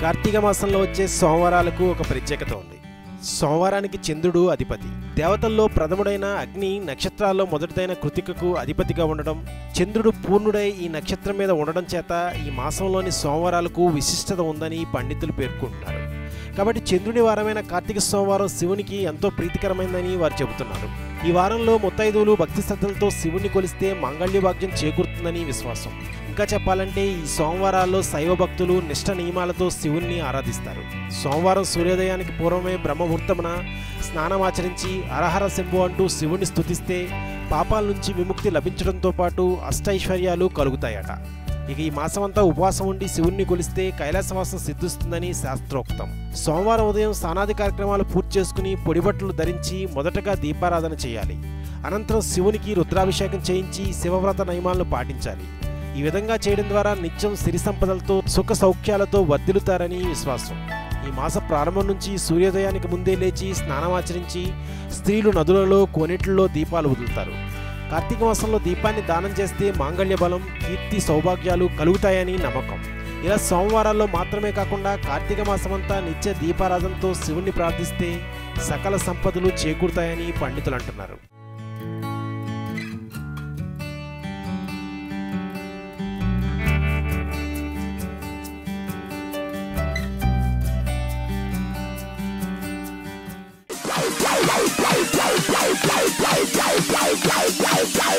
కార్తీక మాసంలో వచ్చే సోమవారాలకు ఒక ప్రత్యేకత ఉంది. సోమవారానికి చంద్రుడు అధిపతి. దేవతల్లో ప్రథముడైన అగ్ని నక్షత్రాల్లో మొదటిదైన కృతికకు అధిపతిగా ఉండడం, చంద్రుడు పూర్ణుడై ఈ నక్షత్రం మీద ఉండడం చేత ఈ మాసంలోని సోమవారాలకు విశిష్టత ఉందని పండితులు పేర్కొంటున్నారు. కాబట్టి చంద్రుని వారమైన కార్తీక సోమవారం శివునికి ఎంతో ప్రీతికరమైందని వారు చెబుతున్నారు. ఈ వారంలో ముత్తైదువులు భక్తి శ్రద్ధలతో శివుణ్ణి కొలిస్తే మాంగళ్య భాగ్యం చేకూరుతుందని విశ్వాసం. ఇంకా చెప్పాలంటే ఈ సోమవారాల్లో శైవ భక్తులు నిష్ఠ నియమాలతో శివుణ్ణి ఆరాధిస్తారు. సోమవారం సూర్యోదయానికి పూర్వమే బ్రహ్మముహూర్తమున స్నానమాచరించి హరహర శంభు అంటూ శివుణ్ణి స్తుతిస్తే పాపాల నుంచి విముక్తి లభించడంతో పాటు అష్టైశ్వర్యాలు కలుగుతాయట. ఇక ఈ మాసమంతా ఉపవాసం ఉండి శివుణ్ణి కొలిస్తే కైలాసవాసం సిద్ధిస్తుందని శాస్త్రోక్తం. సోమవారం ఉదయం స్నానాది కార్యక్రమాలు పూర్తి చేసుకుని పొడిబట్టలు ధరించి మొదటగా దీపారాధన చేయాలి. అనంతరం శివునికి రుద్రాభిషేకం చేయించి శివవ్రత నియమాలను పాటించాలి. ఈ విధంగా చేయడం ద్వారా నిత్యం సిరి సంపదలతో సుఖ సౌఖ్యాలతో వర్ధిల్లుతారని విశ్వాసం. ఈ మాస ప్రారంభం నుంచి సూర్యోదయానికి ముందే లేచి స్నానమాచరించి స్త్రీలు నదులలో కోనేట్లలో దీపాలు వదులుతారు. కార్తీక మాసంలో దీపాన్ని దానం చేస్తే మాంగళ్య బలం, కీర్తి, సౌభాగ్యాలు కలుగుతాయని నమ్మకం. ఇలా సోమవారాల్లో మాత్రమే కాకుండా కార్తీక మాసమంతా నిత్య దీపారాధనతో శివుణ్ణి ప్రార్థిస్తే సకల సంపదలు చేకూరుతాయని పండితులు అంటున్నారు. Bye.